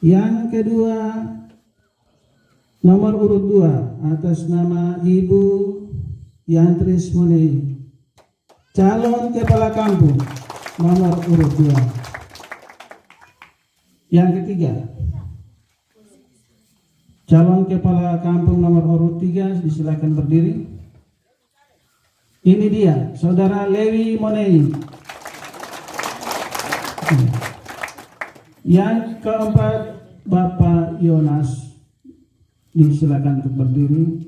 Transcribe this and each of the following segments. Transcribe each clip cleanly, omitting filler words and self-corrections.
Yang kedua, nomor urut 2 atas nama Ibu Yantris Muni, calon kepala kampung nomor urut 2. Yang ketiga, calon kepala kampung nomor urut 3, disilakan berdiri. Ini dia, Saudara Lewi Monei. Yang keempat, Bapak Yonas, disilakan untuk berdiri.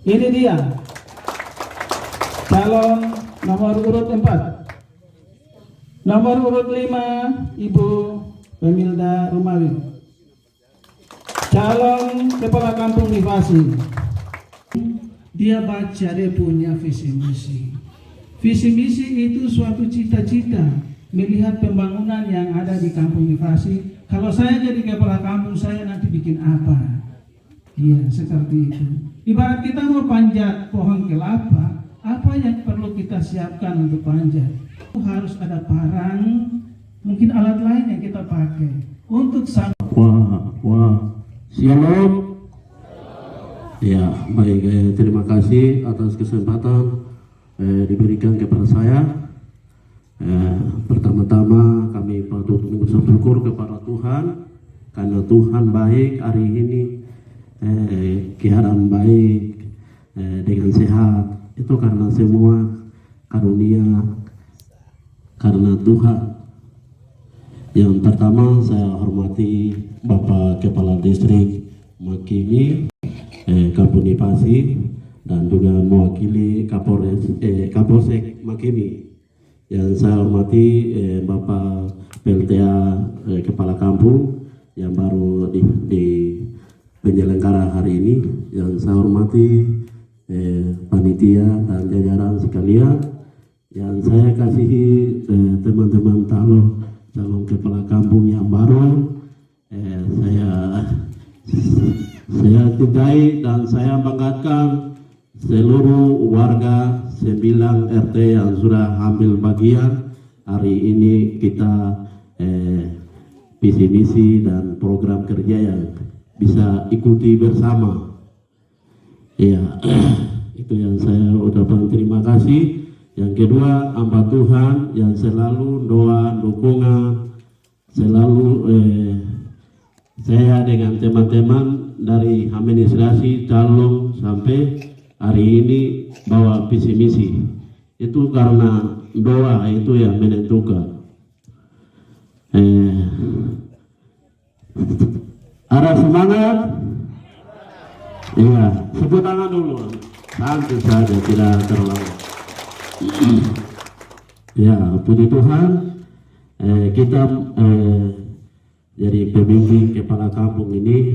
Ini dia, calon nomor urut 4. Nomor urut 5, Ibu Pemilda Rumawi, calon kepala kampung di Fasi. Dia baca, dia punya visi misi. Visi misi itu suatu cita-cita, melihat pembangunan yang ada di kampung Nifasi. Kalau saya jadi kepala kampung, saya nanti bikin apa? Iya, seperti itu. Ibarat kita mau panjat pohon kelapa, apa yang perlu kita siapkan untuk panjat? Harus ada parang, mungkin alat lain yang kita pakai untuk Shalom. Ya, baik. Terima kasih atas kesempatan diberikan kepada saya. Pertama-tama kami patut mengucap syukur kepada Tuhan karena Tuhan baik hari ini, keadaan baik, dengan sehat. Itu karena semua karunia karena Tuhan. Yang pertama saya hormati Bapak Kepala Distrik Makimi, Kampung Nifasi, dan juga mewakili Kapolsek Makimi. Yang saya hormati Bapak PLTA Kepala Kampung yang baru di penyelenggara hari ini. Yang saya hormati panitia dan jajaran sekalian. Yang saya kasihi teman-teman calon kepala kampung yang baru. Saya cintai dan saya banggakan seluruh warga 9 RT yang sudah ambil bagian. Hari ini kita visi misi dan program kerja yang bisa ikuti bersama. Ya, itu yang saya ucapkan terima kasih. Yang kedua, hamba Tuhan yang selalu doa, dukungan, selalu saya dengan teman-teman dari administrasi calon sampai hari ini bawa visi misi. Itu karena doa itu yang menentukan. Ada semangat? Iya, sebut tangan dulu. Santai saja, tidak terlalu. Ya, puji Tuhan, kita jadi pemimpin kepala kampung ini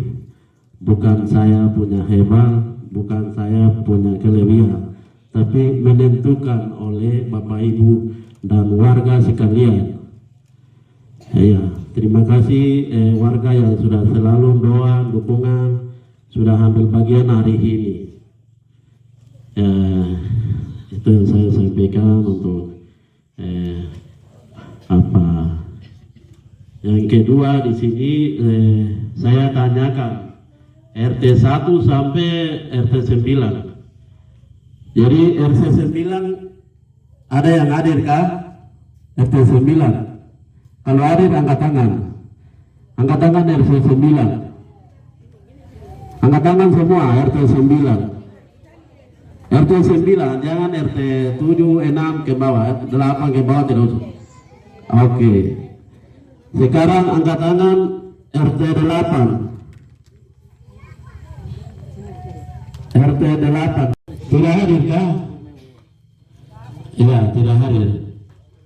bukan saya punya hebat, bukan saya punya kelebihan, tapi menentukan oleh Bapak Ibu dan warga sekalian. Ya, terima kasih warga yang sudah selalu doa, dukungan, sudah ambil bagian hari ini. Itu yang saya sampaikan untuk Yang kedua di sini saya tanyakan RT 1 sampai RT 9. Jadi RT 9 ada yang hadir kah? RT 9. Kalau hadir angkat tangan. Angkat tangan RT 9. Angkat tangan semua RT 9. RT 9, jangan RT 7, 6 ke bawah, 8 ke bawah tidak usah. Oke. Sekarang angkat tangan RT 8. RT 8. Sudah hadir kah? Iya, tidak hadir.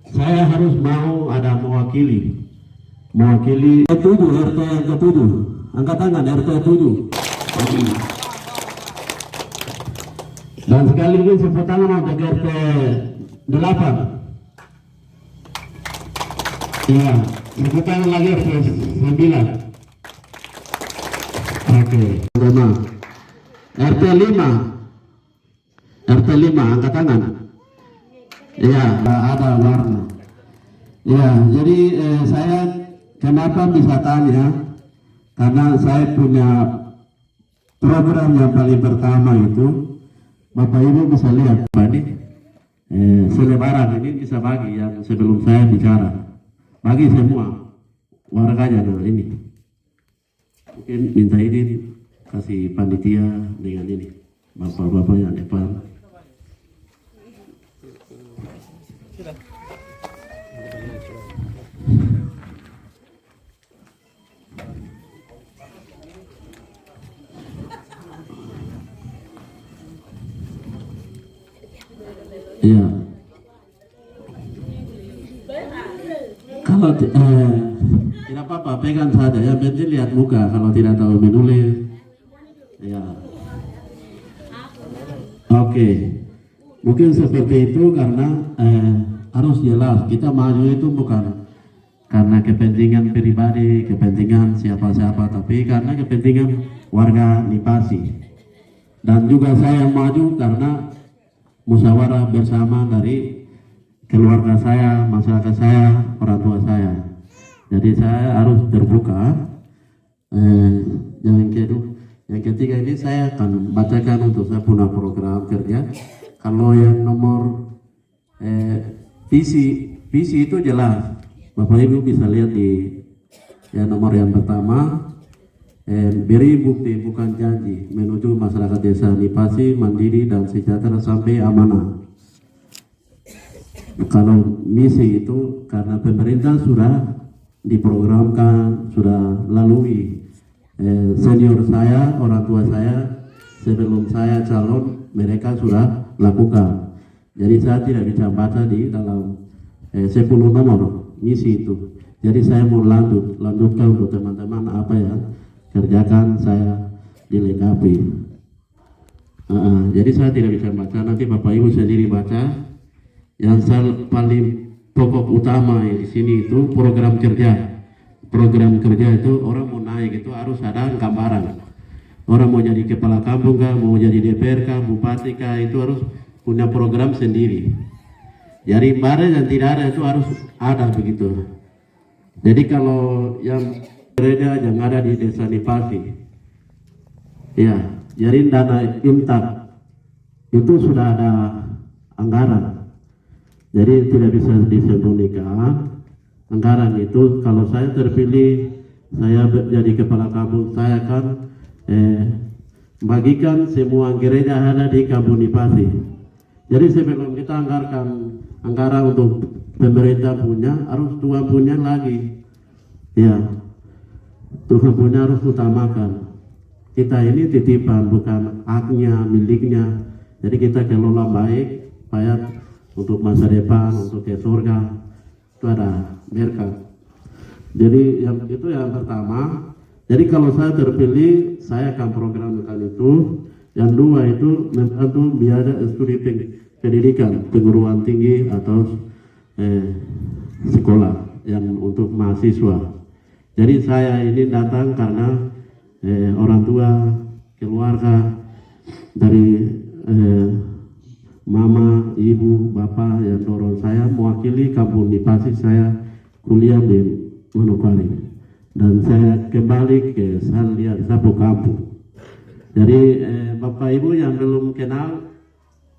Saya harus mau ada mewakili RT 7, RT yang ke-7. Angkat tangan RT 7. Dan sekaligus sebut tangan untuk RT 8. Iya, sebut tangan lagi RT 9. Oke, RT 5. RT 5, angkat tangan. Iya, ada warna. Iya, jadi saya kenapa bisa tanya karena saya punya program yang paling pertama itu, Bapak Ibu bisa lihat Pak ini, selebaran ini bisa bagi yang sebelum saya bicara, bagi semua warganya. Nah ini mungkin minta izin kasih panitia dengan ini bapak-bapak yang depan. Iya. Kalau tidak apa-apa, pegang saja. Yang penting lihat muka. Kalau tidak tahu menulis, ya. Oke. Mungkin seperti itu karena harus jelas. Kita maju itu bukan karena kepentingan pribadi, kepentingan siapa-siapa, tapi karena kepentingan warga Nipasi. Dan juga saya maju karena musyawarah bersama dari keluarga saya, masyarakat saya, orang tua saya. Jadi saya harus terbuka. Yang ketiga ini saya akan bacakan untuk saya punya program kerja. Kalau yang nomor visi itu jelas, Bapak Ibu bisa lihat di yang nomor yang pertama. Beri bukti bukan janji menuju masyarakat desa Nipasi mandiri dan sejahtera sampai amanah. Kalau misi itu karena pemerintah sudah diprogramkan, sudah lalui senior saya, orang tua saya sebelum saya calon, mereka sudah lakukan. Jadi saya tidak bisa baca di dalam 10 nomor misi itu. Jadi saya mau lanjutkan untuk teman-teman apa ya kerjakan, saya dilengkapi. Jadi saya tidak bisa baca, nanti Bapak Ibu sendiri baca. Yang paling pokok utama di sini itu program kerja. Program kerja itu orang mau naik itu harus ada gambaran. Orang mau jadi kepala kampung kah, mau jadi DPR kah, bupati kah, itu harus punya program sendiri. Jadi barang yang tidak ada itu harus ada begitu. Jadi kalau yang gereja yang ada di desa Nipasi, ya, jadi dana imtak itu sudah ada anggaran, jadi tidak bisa disembunyikan. Anggaran itu kalau saya terpilih, saya jadi kepala kampung, saya akan bagikan semua gereja ada di kampung Nipasi. Jadi sebelum kita anggaran untuk pemerintah punya, harus Tuhan punya lagi, ya. Tuhan punya harus utamakan. Kita ini titipan, bukan haknya, miliknya. Jadi kita kelola baik, supaya untuk masa depan, untuk ke surga itu ada berkat. Jadi itu yang pertama. Jadi kalau saya terpilih, saya akan programkan itu. Yang dua itu membantu biaya studi pendidikan, perguruan tinggi atau sekolah yang untuk mahasiswa. Jadi saya ini datang karena orang tua, keluarga dari mama, ibu, bapak yang dorong saya mewakili kampung Nipasi. Saya kuliah di Manokwari dan saya kembali ke Sapu kampung. Jadi bapak ibu yang belum kenal,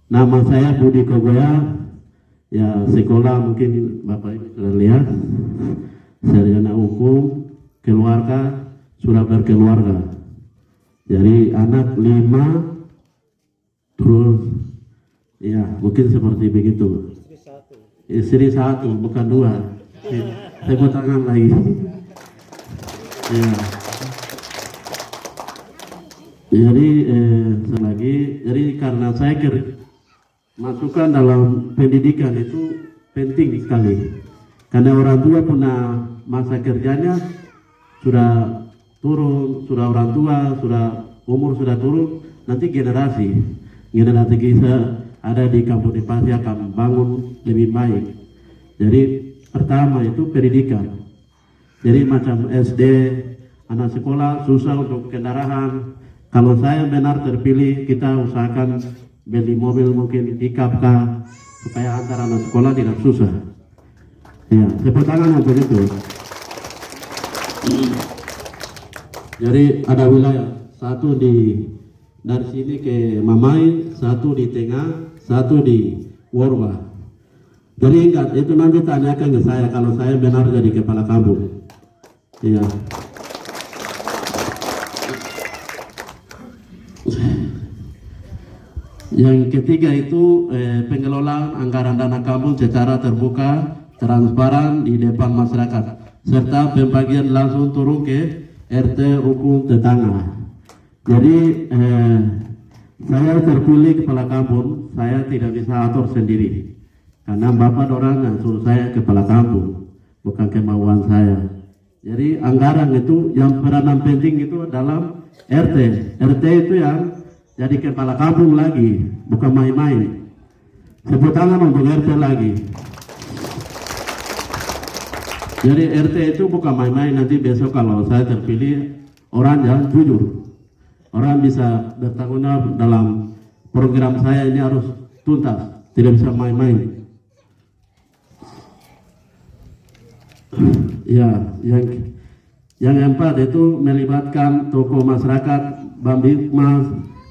nama saya Budi Kogoya. Ya sekolah mungkin bapak ibu sudah lihat, sarjana hukum, keluarga sudah berkeluarga. Jadi anak 5, terus ya mungkin seperti begitu. Istri 1, bukan 2. Tepuk tangan lagi. Ya. Jadi jadi karena saya masukkan dalam pendidikan itu penting sekali. Karena orang tua punya masa kerjanya sudah turun, sudah orang tua, sudah umur sudah turun, nanti generasi kita ada di kampung Nipasi akan bangun lebih baik. Jadi pertama itu pendidikan. Jadi macam SD, anak sekolah susah untuk kendaraan. Kalau saya benar terpilih, kita usahakan beli mobil mungkin pickup kah, supaya antar anak sekolah tidak susah. Ya, tepuk tangan untuk itu. Jadi ada wilayah satu dari sini ke Mamai, satu di tengah, satu di Worba. Jadi ingat, itu nanti tanyakan ke saya kalau saya benar jadi kepala kampung. Iya. Yang ketiga itu pengelolaan anggaran dana kampung secara terbuka, transparan di depan masyarakat, serta pembagian langsung turun ke RT rukun tetangga. Jadi saya terpilih kepala kampung, saya tidak bisa atur sendiri, karena bapak orang yang suruh saya kepala kampung, bukan kemauan saya. Jadi anggaran itu yang peranan penting itu dalam RT. RT itu yang jadi kepala kampung lagi, bukan main-main. Tepuk tangan untuk RT lagi. Jadi RT itu bukan main-main. Nanti besok kalau saya terpilih, orang yang jujur, orang bisa bertanggung jawab dalam program saya ini harus tuntas, tidak bisa main-main. Ya, yang keempat itu melibatkan tokoh masyarakat, Bambikmas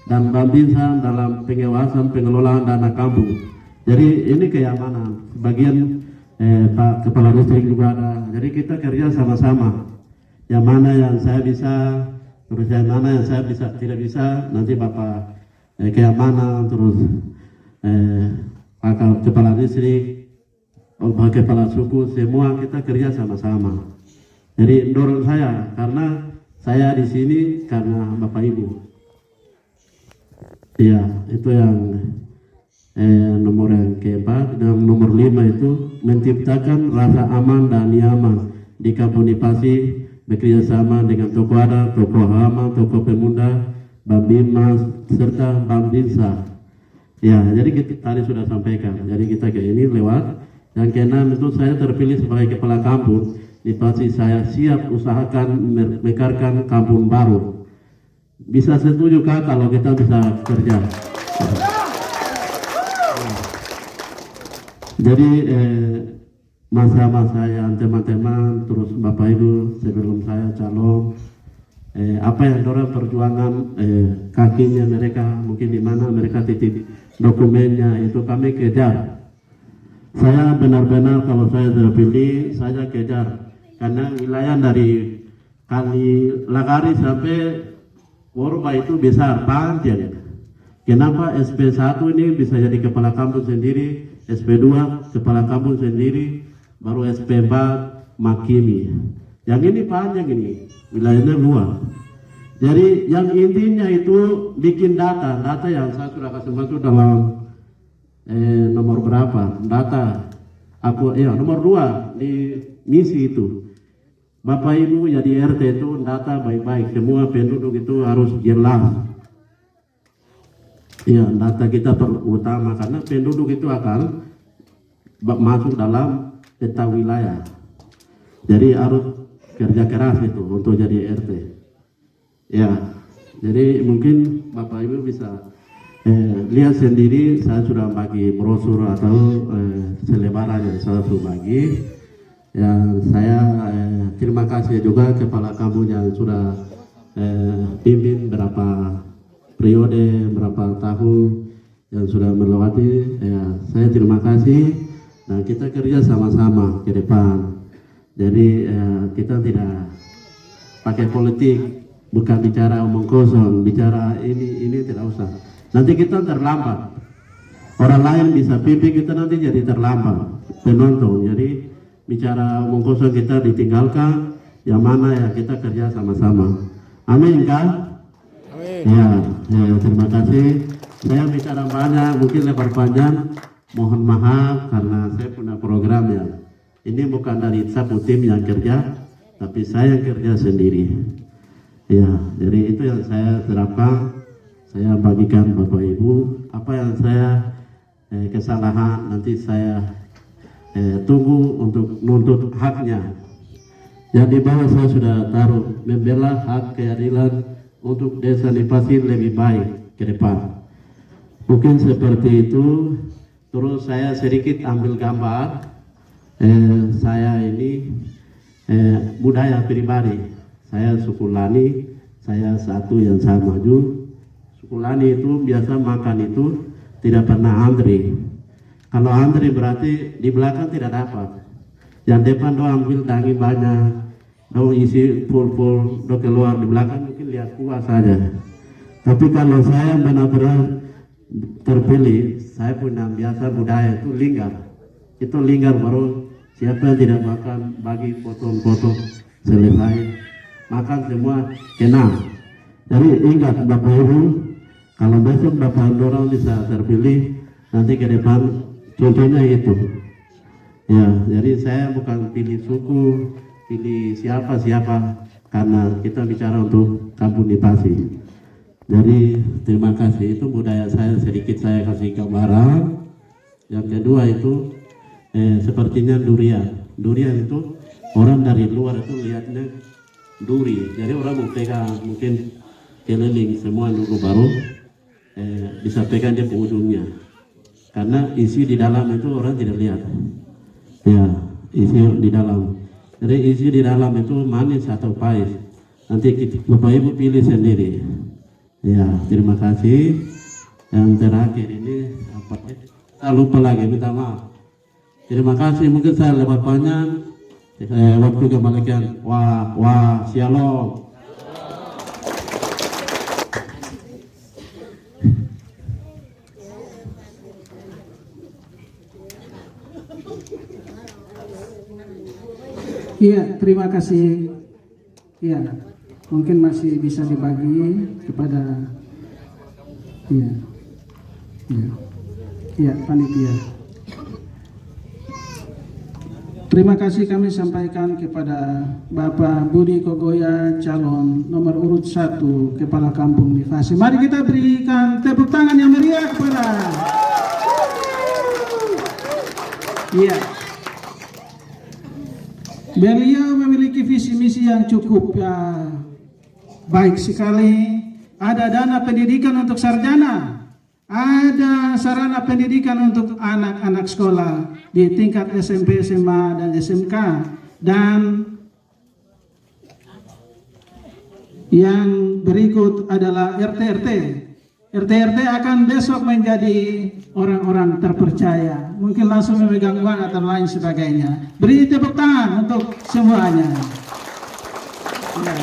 dan Bambinsa dalam pengawasan pengelolaan dana kampung. Jadi ini keamanan. Sebagian Pak Kepala Distrik juga ada. Jadi kita kerja sama-sama. Yang mana yang saya bisa, terus yang mana yang saya bisa tidak bisa, nanti Bapak keamanan, terus Pak Kepala Distrik, Pak Kepala Suku, semua kita kerja sama-sama. Jadi dorong saya, karena saya di sini karena Bapak Ibu. Iya, itu yang nomor yang keempat. Dan nomor 5 itu menciptakan rasa aman dan nyaman di Kampung Nipasi, bekerjasama dengan tokoh adat, tokoh agama, tokoh pemuda, Bambinmas, serta Bambinsa. Ya, jadi kita tadi sudah sampaikan. Jadi kita ke ini lewat. Yang keenam itu saya terpilih sebagai kepala kampung. Nipasi saya siap usahakan mekarkan kampung baru. Bisa setuju kah kalau kita bisa kerja? Jadi masa-masa yang teman-teman, terus Bapak Ibu sebelum saya calon, apa yang dorang perjuangan kakinya mereka, mungkin di mana mereka titip dokumennya, itu kami kejar. Saya benar-benar kalau saya terpilih, saya kejar, karena wilayah dari Kali Lagari sampai Worba itu besar, panjang. Kenapa SP1 ini bisa jadi kepala kampung sendiri, SP2 kepala kampung sendiri, baru SP4 Makimi. Yang ini panjang ini, wilayahnya luas. Jadi yang intinya itu bikin data yang saya sudah kasih masuk dalam nomor berapa? Data aku nomor 2 di misi itu. Bapak Ibu jadi RT itu data baik-baik, semua penduduk itu harus jelas. Ya, data kita utama karena penduduk itu akan masuk dalam peta wilayah. Jadi harus kerja keras itu untuk jadi RT. Ya, jadi mungkin Bapak Ibu bisa lihat sendiri, saya sudah bagi brosur atau selebaran yang saya sudah bagi. Yang saya terima kasih juga kepala kampung yang sudah pimpin berapa periode, berapa tahun yang sudah melewati. Saya terima kasih, dan kita kerja sama-sama ke depan. Jadi kita tidak pakai politik, bukan bicara omong kosong, bicara ini tidak usah. Nanti kita terlambat. Orang lain bisa pimpin, kita nanti jadi terlambat penonton. Jadi bicara omong kosong kita ditinggalkan, yang mana ya kita kerja sama-sama. Amin kan? Amin. Ya, terima kasih. Saya bicara banyak, mungkin lebar panjang. Mohon maaf karena saya punya program ya. Ini bukan dari satu tim yang kerja, tapi saya kerja sendiri. Ya, jadi itu yang saya terapkan. Saya bagikan Bapak Ibu apa yang saya kesalahan, nanti saya tunggu untuk nuntut haknya. Yang di bawah saya sudah taruh membela hak keadilan untuk desa Nipasi lebih baik ke depan. Mungkin seperti itu. Terus saya sedikit ambil gambar. Saya ini budaya pribadi. Saya suku Lani, saya satu yang saya maju. Sukulani itu biasa makan itu tidak pernah antri. Kalau antri berarti di belakang tidak dapat. Yang depan doang ambil daging banyak, dong isi full, dong keluar di belakang mungkin lihat kuah saja. Tapi kalau saya benar-benar terpilih, saya punya biasa budaya itu lingkar. Itu lingkar baru siapa yang tidak makan bagi potong-potong selesai makan semua kena. Jadi ingat Bapak Ibu, kalau besok Bapak orang bisa terpilih nanti ke depan contohnya itu. Ya, jadi saya bukan pilih suku, pilih siapa karena kita bicara untuk Kampung Nipasi. Jadi terima kasih, itu budaya saya sedikit saya kasih gambaran. Yang kedua itu sepertinya durian. Durian itu orang dari luar itu lihatnya duri, jadi orang mau pegang mungkin keliling semua dulu baru bisa pegang dia ke ujungnya, karena isi di dalam itu orang tidak lihat. Ya, isi di dalam. Jadi isi di dalam itu manis atau pahit, nanti Bapak Ibu pilih sendiri. Ya, terima kasih. Yang terakhir ini apa? Saya lupa lagi, minta maaf. Terima kasih, mungkin saya lewat panjang. Waktu kembalikan. Wah, shalom. Iya, terima kasih. Iya, mungkin masih bisa dibagi kepada panitia. Terima kasih kami sampaikan kepada Bapak Budi Kogoya, calon nomor urut 1 Kepala Kampung Nipasi. Mari kita berikan tepuk tangan yang meriah kepada. Iya. Beliau memiliki visi misi yang cukup baik sekali. Ada dana pendidikan untuk sarjana, ada sarana pendidikan untuk anak-anak sekolah di tingkat SMP, SMA, dan SMK. Dan yang berikut adalah RT-RT. RT-RT akan besok menjadi orang-orang terpercaya, mungkin langsung memegang uang atau lain sebagainya. Beri tepuk tangan untuk semuanya. Ya.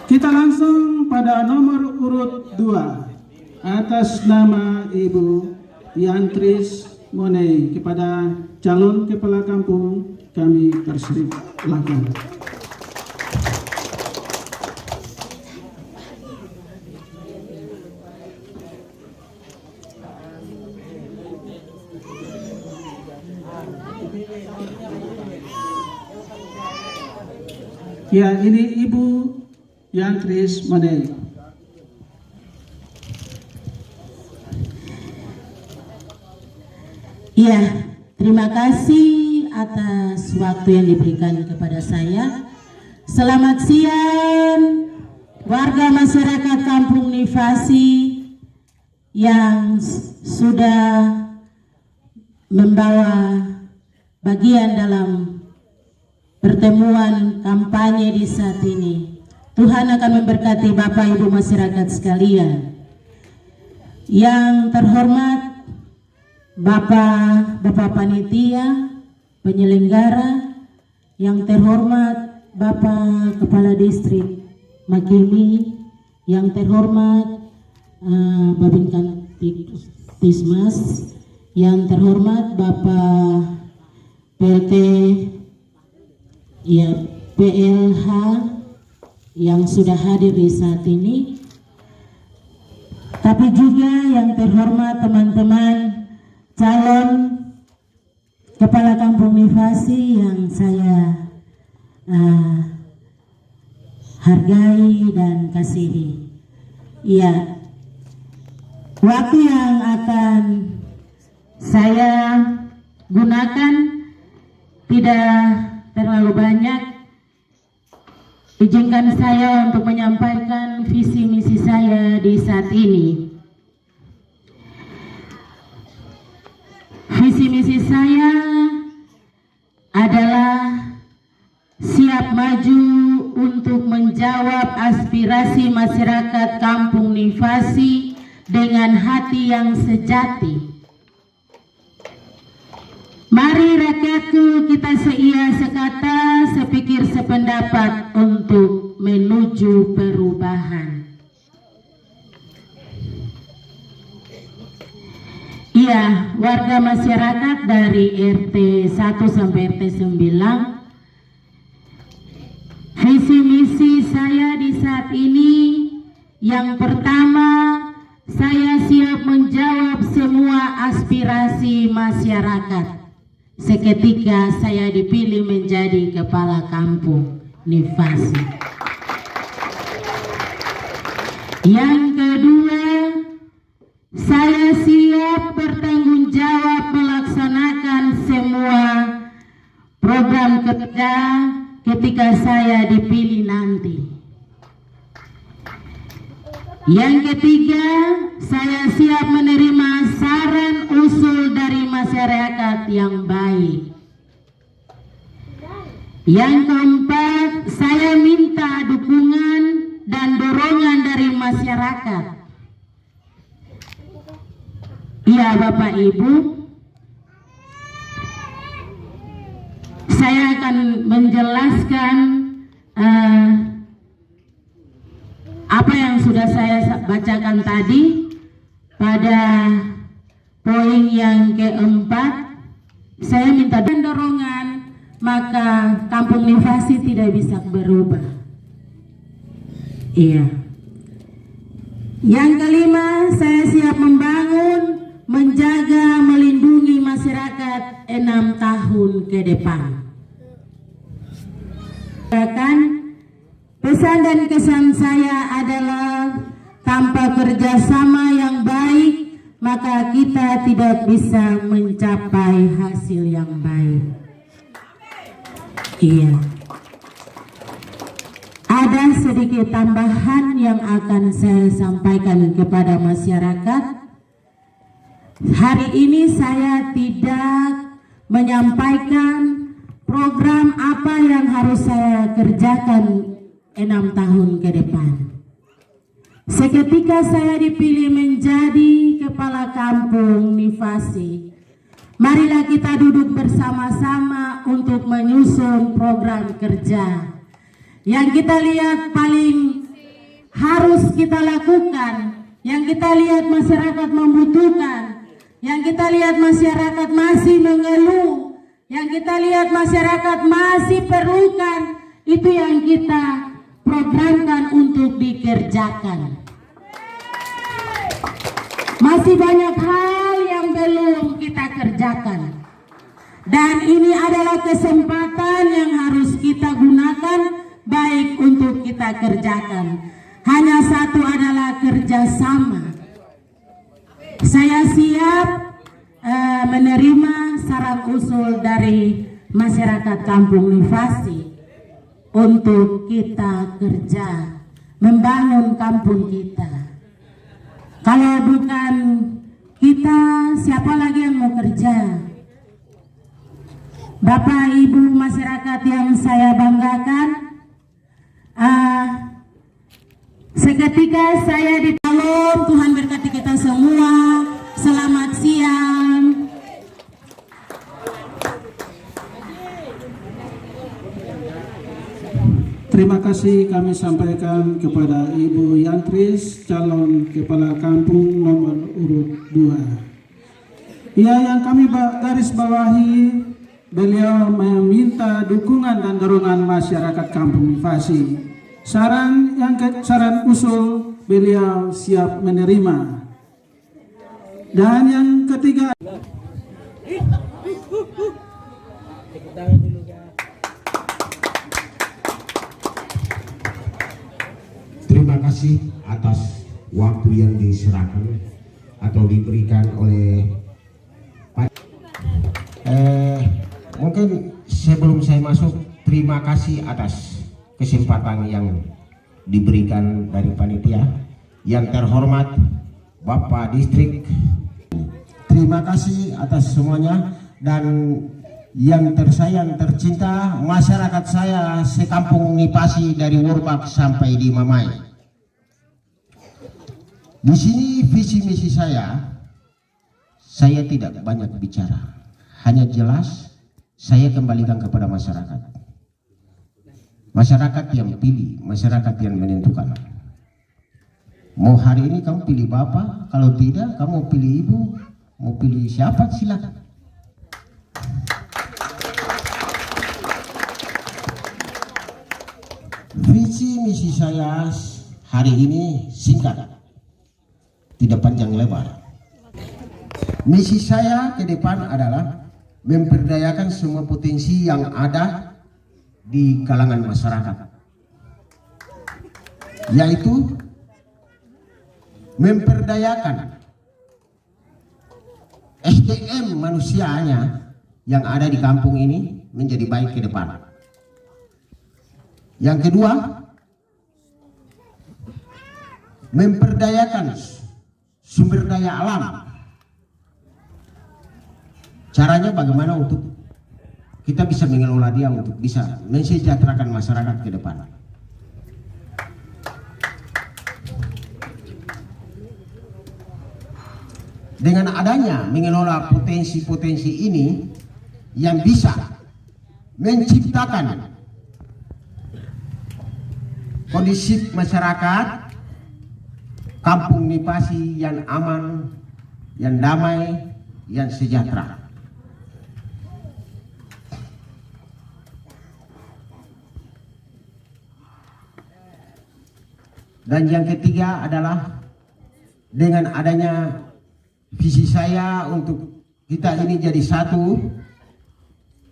Kita langsung pada nomor urut 2 atas nama Ibu Yantris Monei kepada calon kepala kampung kami persilakan. Ya, ini Ibu Yantris Monei. Ya, terima kasih atas waktu yang diberikan kepada saya. Selamat siang warga masyarakat Kampung Nipasi yang sudah membawa bagian dalam pertemuan kampanye di saat ini. Tuhan akan memberkati Bapak Ibu masyarakat sekalian. Yang terhormat Bapak panitia, penyelenggara, yang terhormat Bapak Kepala Distrik Makilmi, yang terhormat Babinkan Tismas, yang terhormat Bapak PT PLH yang sudah hadir di saat ini, tapi juga yang terhormat teman-teman calon kepala kampung Nipasi yang saya hargai dan kasihi. Ya, waktu yang akan saya gunakan tidak terlalu banyak. Izinkan saya untuk menyampaikan visi misi saya di saat ini. Visi misi saya adalah siap maju untuk menjadi menjawab aspirasi masyarakat Kampung Nifasi dengan hati yang sejati. Mari rakyatku, kita seia sekata, sepikir sependapat untuk menuju perubahan. Iya, warga masyarakat dari RT 1 sampai RT 9, visi misi saya di saat ini, yang pertama, saya siap menjawab semua aspirasi masyarakat seketika saya dipilih menjadi kepala kampung Nifasi. Yang kedua, saya siap bertanggung jawab melaksanakan semua program kerja ketika saya dipilih nanti. Yang ketiga, saya siap menerima saran usul dari masyarakat yang baik. Yang keempat, saya minta dukungan dan dorongan dari masyarakat. Iya Bapak Ibu, saya akan menjelaskan apa yang sudah saya bacakan tadi pada poin yang keempat. Saya minta dorongan, maka Kampung Nifasi tidak bisa berubah. Iya. Yang kelima, saya siap membangun, menjaga, melindungi masyarakat 6 tahun ke depan. Pesan dan kesan saya adalah tanpa kerjasama yang baik, maka kita tidak bisa mencapai hasil yang baik. Iya. Ada sedikit tambahan yang akan saya sampaikan kepada masyarakat. Hari ini saya tidak menyampaikan program apa yang harus saya kerjakan 6 tahun ke depan. Seketika saya dipilih menjadi kepala kampung Nifasi, marilah kita duduk bersama-sama untuk menyusun program kerja yang kita lihat paling harus kita lakukan, yang kita lihat masyarakat membutuhkan, yang kita lihat masyarakat masih mengeluh, yang kita lihat masyarakat masih perlukan, itu yang kita programkan untuk dikerjakan. Masih banyak hal yang belum kita kerjakan, dan ini adalah kesempatan yang harus kita gunakan baik untuk kita kerjakan. Hanya satu adalah kerjasama. Saya siap menerima saran usul dari masyarakat Kampung Nifasi untuk kita kerja membangun kampung kita. Kalau bukan kita, siapa lagi yang mau kerja? Bapak Ibu masyarakat yang saya banggakan, seketika saya ditolong. Tuhan berkati kita semua. Selamat siang. Terima kasih kami sampaikan kepada Ibu Yantris, calon kepala kampung nomor urut 2. Ya, yang kami garis bawahi, beliau meminta dukungan dan dorongan masyarakat Kampung Nifasi. Saran usul beliau siap menerima. Dan yang ketiga, terima kasih atas waktu yang diserahkan atau diberikan oleh mungkin sebelum saya masuk, terima kasih atas kesempatan yang diberikan dari panitia. Yang terhormat Bapak Distrik, terima kasih atas semuanya, dan yang tersayang, tercinta, masyarakat saya sekampung Nipasi dari Worbak sampai di Mamai. Di sini visi misi saya tidak banyak bicara, hanya jelas saya kembalikan kepada masyarakat. Masyarakat yang pilih, masyarakat yang menentukan. Mau hari ini kamu pilih bapak, kalau tidak kamu pilih ibu, mau pilih siapa silakan. Visi misi saya hari ini singkat, tidak panjang lebar. Misi saya ke depan adalah memperdayakan semua potensi yang ada di kalangan masyarakat, yaitu memperdayakan SDM manusianya yang ada di kampung ini menjadi baik ke depan. Yang kedua, memperdayakan sumber daya alam. Caranya bagaimana untuk kita bisa mengelola dia untuk bisa mensejahterakan masyarakat ke depan. Dengan adanya mengelola potensi-potensi ini yang bisa menciptakan kondisi masyarakat kampung Nipasi yang aman, yang damai, yang sejahtera. Dan yang ketiga adalah dengan adanya visi saya untuk kita ini jadi satu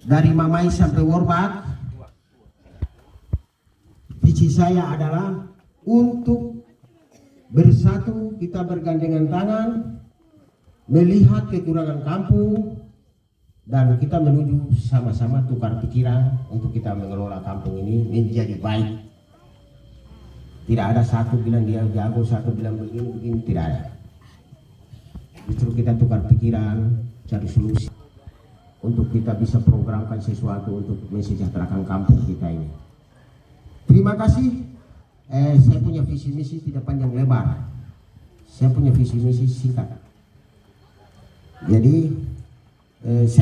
dari Mamai sampai Worbak. Visi saya adalah untuk bersatu, kita bergandengan tangan, melihat kekurangan kampung, dan kita menuju sama-sama tukar pikiran untuk kita mengelola kampung ini menjadi baik. Tidak ada satu bilang dia jago, satu bilang begini, tidak ada. Justru kita tukar pikiran, cari solusi untuk kita bisa programkan sesuatu untuk mensejahterakan kampung kita ini. Terima kasih. Saya punya visi misi tidak panjang lebar. Saya punya visi misi singkat. Jadi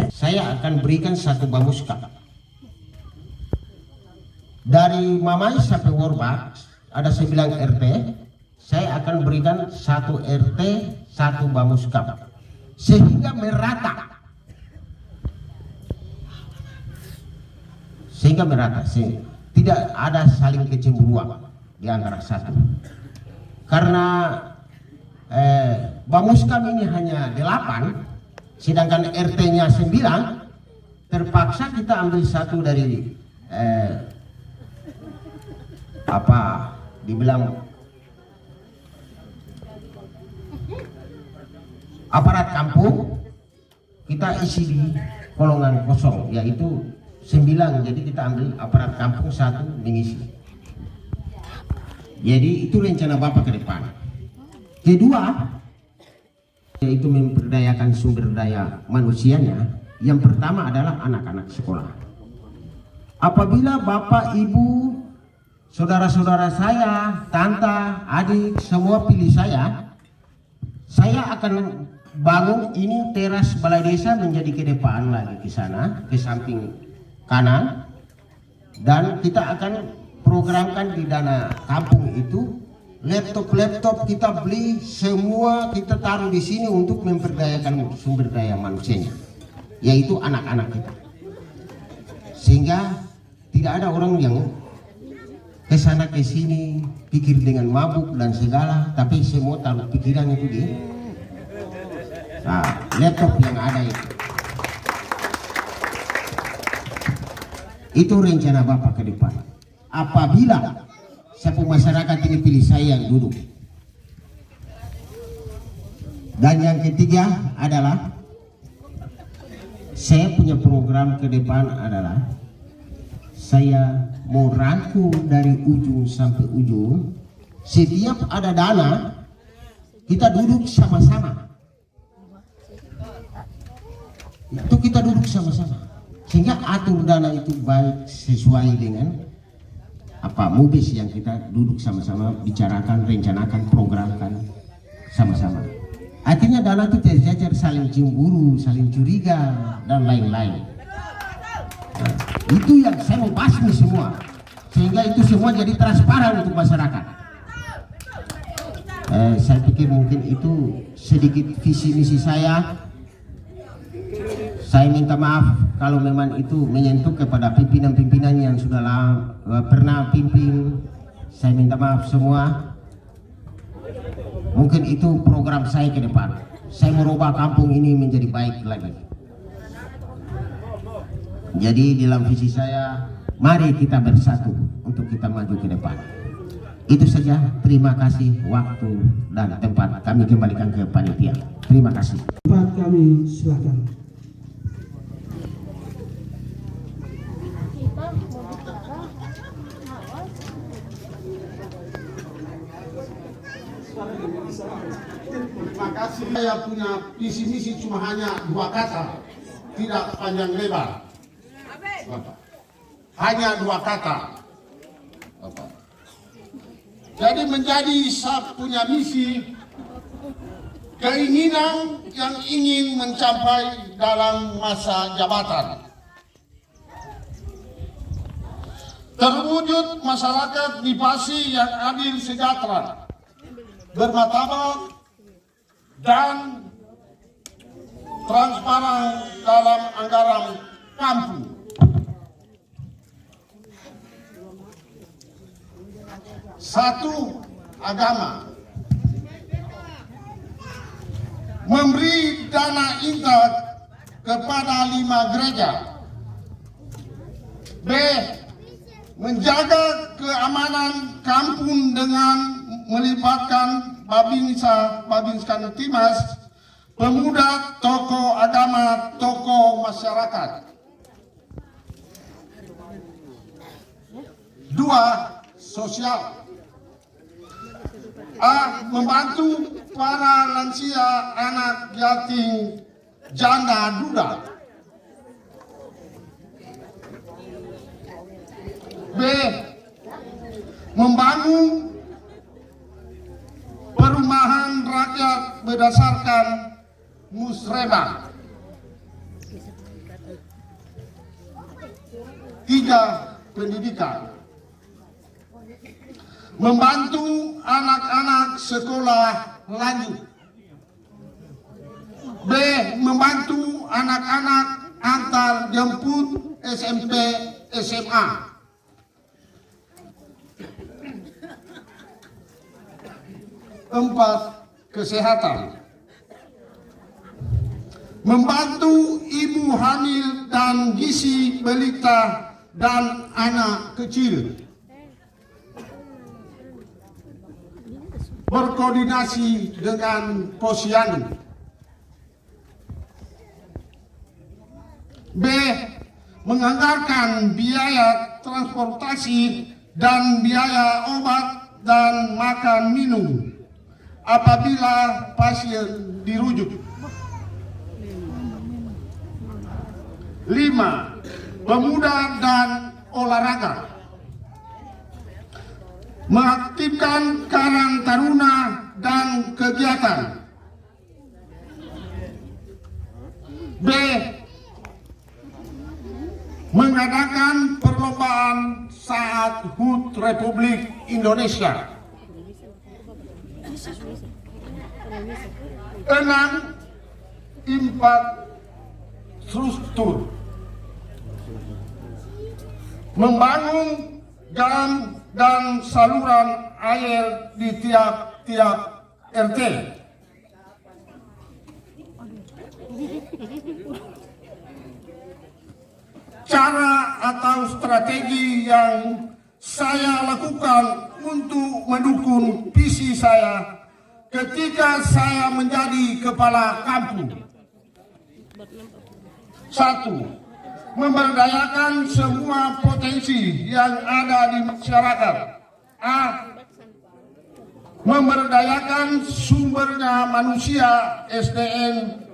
saya akan berikan satu bamuskap. Dari Mamai sampai Worbak ada 9 RT. Saya akan berikan 1 RT 1 bamuskap sehingga merata. Tidak ada saling kecemburuan di antara satu. Karena bamuskap ini hanya 8, sedangkan RT-nya 9, terpaksa kita ambil satu dari dibilang aparat kampung, kita isi di kolongan kosong, yaitu 9, jadi kita ambil aparat kampung 1 mengisi. Jadi itu rencana Bapak ke depan. Kedua, yaitu memperdayakan sumber daya manusianya. Yang pertama adalah anak-anak sekolah. Apabila Bapak, Ibu, saudara-saudara saya, tante, adik, semua pilih saya akan bangun ini teras balai desa menjadi ke depan lagi ke sana, ke samping kanan, dan kita akan programkan di dana kampung itu laptop kita beli semua, kita taruh di sini untuk memperdayakan sumber daya manusianya, yaitu anak-anak kita, sehingga tidak ada orang yang kesana kesini pikir dengan mabuk dan segala, tapi semua taruh pikiran itu di laptop yang ada itu. Itu rencana Bapak ke depan. Apabila satu masyarakat ini pilih saya yang duduk. Dan yang ketiga adalah saya punya program ke depan adalah saya mau rangkum dari ujung sampai ujung. Setiap ada dana kita duduk sama-sama. Itu kita duduk sama-sama. sehingga atur dana itu baik sesuai dengan apa MUBIS yang kita duduk sama-sama bicarakan, rencanakan, programkan sama-sama. Artinya dana itu tercecer saling cemburu, saling curiga dan lain-lain. Nah, itu yang saya mau basmi semua, sehingga itu semua jadi transparan untuk masyarakat. Saya pikir mungkin itu sedikit visi misi saya. Saya minta maaf kalau memang itu menyentuh kepada pimpinan-pimpinan yang sudah pernah pimpin. Saya minta maaf semua. Mungkin itu program saya ke depan. Saya merubah kampung ini menjadi baik lagi. Jadi dalam visi saya, mari kita bersatu untuk kita maju ke depan. Itu saja. Terima kasih waktu dan tempat kami kembalikan ke panitia. Terima kasih. Tempat kami silakan. Terima kasih. Saya punya visi misi cuma hanya 2 kata, tidak panjang lebar. Bapak. Hanya 2 kata. Bapak. Jadi menjadi saya punya misi, keinginan yang ingin mencapai dalam masa jabatan. Terwujud masyarakat di Pasi yang adil sejahtera, bermartabat dan transparan dalam anggaran kampung. Satu, agama. Memberi dana infak kepada 5 gereja. B, menjaga keamanan kampung dengan melibatkan Babinsa Timas, pemuda, tokoh agama, tokoh masyarakat. 2, sosial. A, membantu para lansia, anak yatim, janda, duda. B, membangun perumahan rakyat berdasarkan musrembang. 3, pendidikan. Membantu anak-anak sekolah lanjut. B, membantu anak-anak antar jemput SMP, SMA. 4, kesehatan. Membantu ibu hamil dan gizi balita dan anak kecil. Berkoordinasi dengan Posyandu. B, menganggarkan biaya transportasi dan biaya obat dan makan minum apabila pasien dirujuk. 5, pemuda dan olahraga. Mengaktifkan Karang Taruna dan kegiatan. B, mengadakan perlombaan saat HUT Republik Indonesia. 6, infrastruktur. Membangun jalan dan saluran air di tiap-tiap RT. Cara atau strategi yang saya lakukan untuk mendukung visi saya ketika saya menjadi kepala kampung. 1, memberdayakan semua potensi yang ada di masyarakat. A, memberdayakan sumbernya manusia SDM,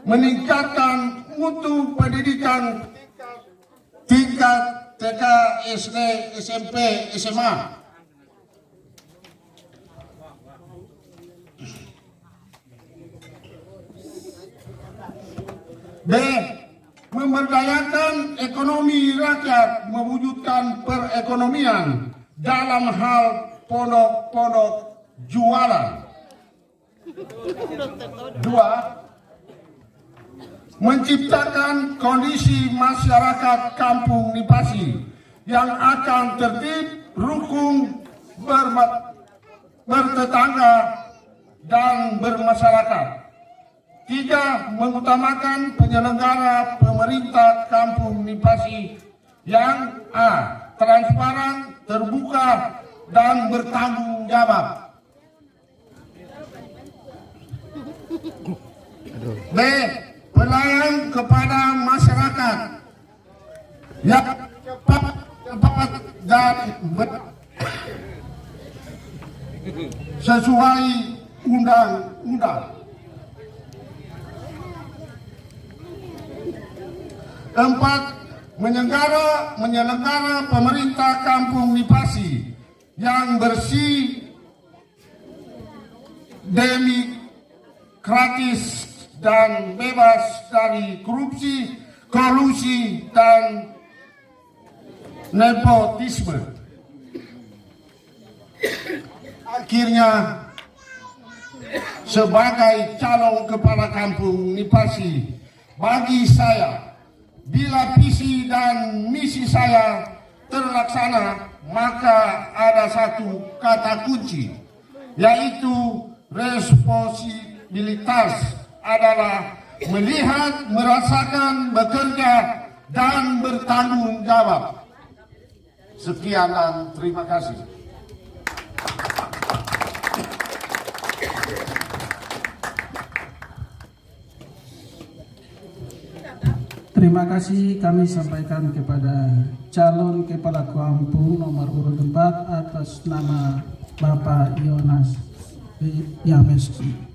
meningkatkan mutu pendidikan tingkat TK, SD, SMP, SMA. B. Memberdayakan ekonomi rakyat, mewujudkan perekonomian dalam hal pondok-pondok jualan. 2. Menciptakan kondisi masyarakat Kampung Nipasi yang akan tertib, rukun, bertetangga, dan bermasyarakat. 3. Mengutamakan penyelenggara pemerintah Kampung Nipasi yang A. Transparan, terbuka, dan bertanggung jawab. B. Pelayan kepada masyarakat yang cepat dan sesuai undang-undang. 4. Menyelenggara pemerintah Kampung Nipasi yang bersih, demokratis, dan bebas dari korupsi, kolusi, dan nepotisme. Akhirnya, sebagai calon kepala Kampung Nipasi, bagi saya, bila visi dan misi saya terlaksana, maka ada satu kata kunci, yaitu responsibilitas, adalah melihat, merasakan, bekerja, dan bertanggung jawab. Sekian dan terima kasih. Terima kasih kami sampaikan kepada calon kepala kampung nomor urut 4 atas nama Bapak Yonas Yameski.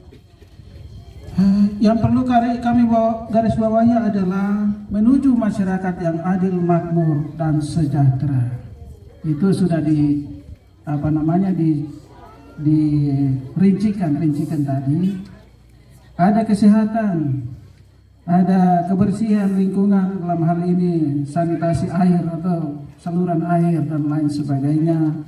Yang perlu kami garis bawahi adalah menuju masyarakat yang adil, makmur, dan sejahtera. Itu sudah dirincikan tadi. Ada kesehatan, ada kebersihan lingkungan, dalam hal ini sanitasi air atau saluran air dan lain sebagainya,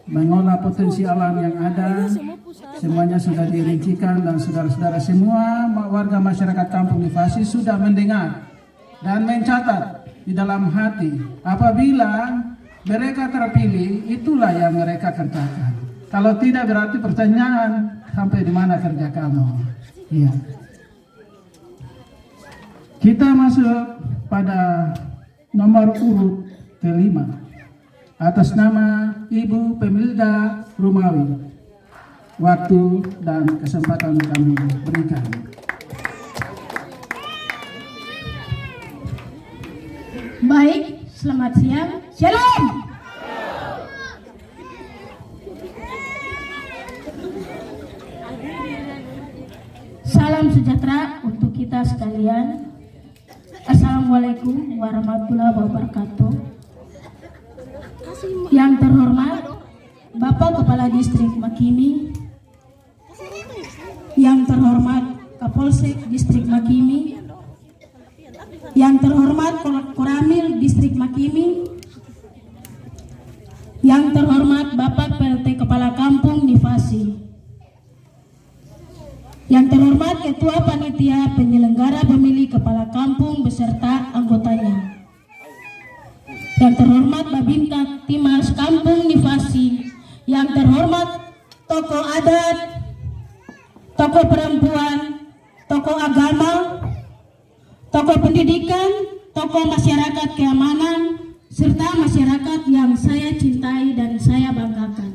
mengolah potensi alam yang ada, semuanya sudah dirincikan, dan saudara-saudara semua warga masyarakat Kampung Nipasi sudah mendengar dan mencatat di dalam hati. Apabila mereka terpilih, itulah yang mereka kerjakan. Kalau tidak, berarti pertanyaan, sampai di mana kerja kamu? Iya. Kita masuk pada nomor urut kelima atas nama Ibu Pemilda Rumawi. Waktu dan kesempatan kami berikan. Baik, selamat siang. Shalom. Salam sejahtera untuk kita sekalian. Assalamualaikum warahmatullahi wabarakatuh. Yang terhormat Bapak Kepala Distrik Makimi, yang terhormat Kapolsek Distrik Makimi, yang terhormat Koramil Distrik Makimi, yang terhormat Bapak PLT Kepala Kampung Nipasi, yang terhormat Ketua Panitia Penyelenggara Pemilih Kepala Kampung beserta anggotanya, yang terhormat Babinka Timas Kampung Nipasi, yang terhormat tokoh adat, tokoh perempuan, tokoh agama, tokoh pendidikan, tokoh masyarakat keamanan, serta masyarakat yang saya cintai dan saya banggakan.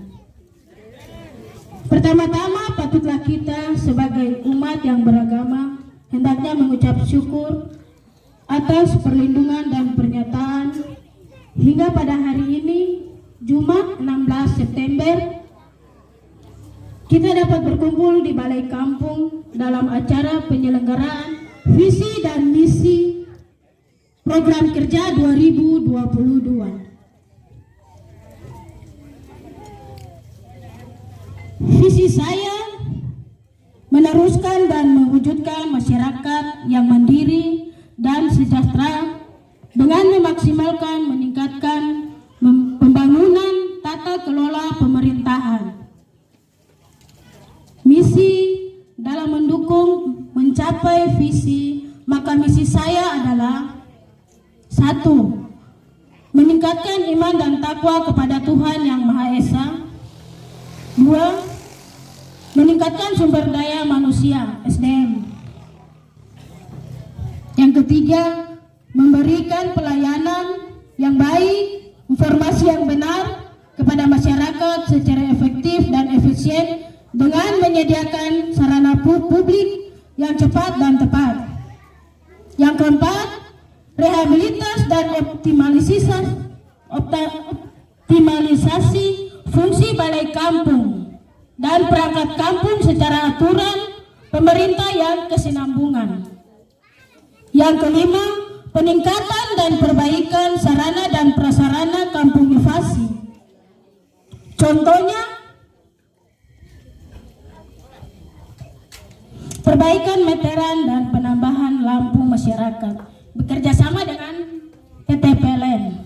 Pertama-tama, patutlah kita sebagai umat yang beragama hendaknya mengucap syukur atas perlindungan dan pernyataan hingga pada hari ini, Jumat 16 September, kita dapat berkumpul di Balai Kampung dalam acara penyelenggaraan visi dan misi program kerja 2022. Visi saya meneruskan dan mewujudkan masyarakat yang mandiri dan sejahtera dengan memaksimalkan meningkatkan pembangunan tata kelola pemerintahan. Misi dalam mendukung mencapai visi, maka misi saya adalah 1. Meningkatkan iman dan takwa kepada Tuhan Yang Maha Esa. 2. Meningkatkan sumber daya manusia (SDM). Yang ketiga, memberikan pelayanan yang baik, informasi yang benar kepada masyarakat secara efektif dan efisien dengan menyediakan sarana publik yang cepat dan tepat. Yang keempat, rehabilitas dan optimalisasi fungsi balai kampung dan perangkat kampung secara aturan pemerintah yang kesinambungan. Yang kelima, peningkatan dan perbaikan sarana dan prasarana kampung Nifasi. Contohnya, perbaikan meteran dan penambahan lampu masyarakat bekerjasama dengan PT PLN.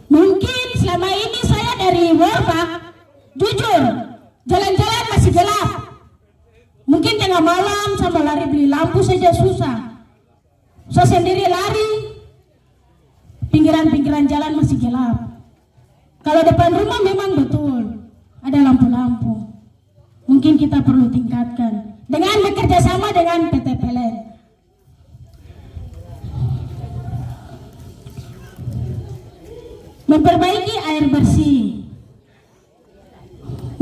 Mungkin selama ini saya dari Warpak, jujur, jalan-jalan masih gelap. Mungkin tengah malam sama lari beli lampu saja susah. Saya sendiri lari, pinggiran-pinggiran jalan masih gelap. Kalau depan rumah memang betul ada lampu-lampu. Mungkin kita perlu tingkatkan dengan bekerja sama dengan PT PLN. Memperbaiki air bersih.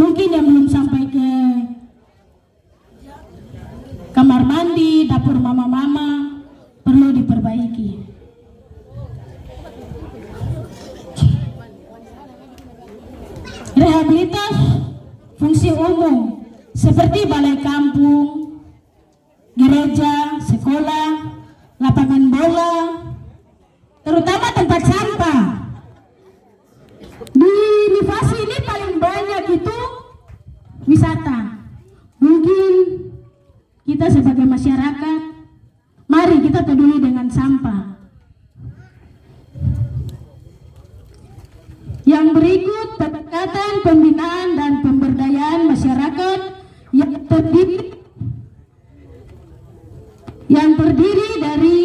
Mungkin yang belum sampai ke kamar mandi, dapur mama-mama perlu diperbaiki. Rehabilitas fungsi umum seperti balai kampung, gereja, sekolah, lapangan bola, terutama tempat sampah. Di Nifasi ini paling banyak itu wisata. Mungkin kita sebagai masyarakat, mari kita peduli dengan sampah. Yang berikut, pendekatan pembinaan dan pemberdayaan masyarakat yang terdiri dari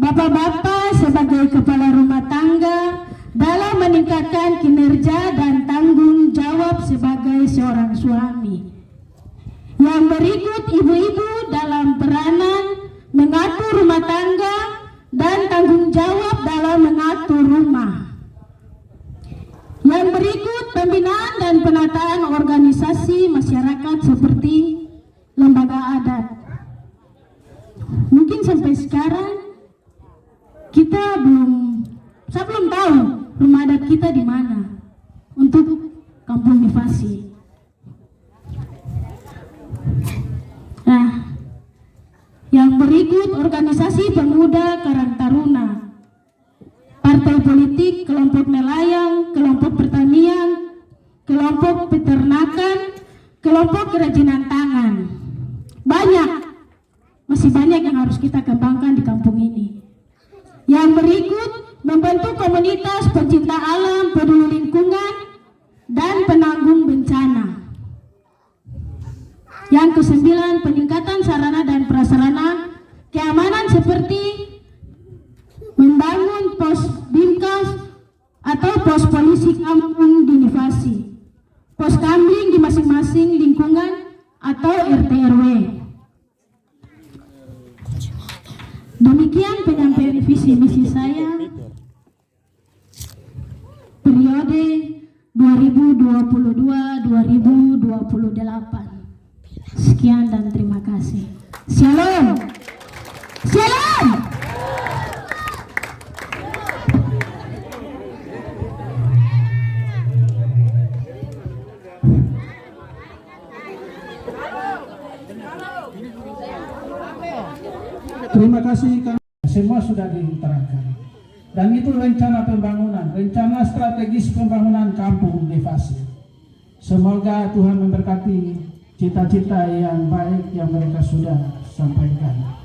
bapak-bapak sebagai kepala rumah tangga dalam meningkatkan kinerja dan tanggung jawab sebagai seorang suami. Yang berikut, ibu-ibu dalam peranan mengatur rumah tangga dan tanggung jawab dalam mengatur rumah. Yang berikut, pembinaan dan penataan organisasi masyarakat seperti lembaga adat. Mungkin sampai sekarang saya belum tahu rumah adat kita di mana untuk Kampung Nifasi. Nah, yang berikut, organisasi pemuda Karang Taruna, partai politik, kelompok nelayan, kelompok pertanian, kelompok peternakan, kelompok kerajinan tangan. Masih banyak yang harus kita kembangkan di kampung ini. Yang berikut, membentuk komunitas pencinta alam, peduli lingkungan, dan penanggung bencana. Yang kesembilan, peningkatan sarana dan prasarana keamanan seperti membangun pos Bimkas atau pos polisi kampung di Nifasi, pos kamling di masing-masing lingkungan atau RT RW. Demikian penyampaian visi misi saya periode 2022-2028. Sekian dan terima kasih. Shalom. Shalom. Terima kasih, semua sudah diterangkan. Dan itu rencana pembangunan, rencana strategis pembangunan kampung Nifasi. Semoga Tuhan memberkati cita-cita yang baik yang mereka sudah sampaikan.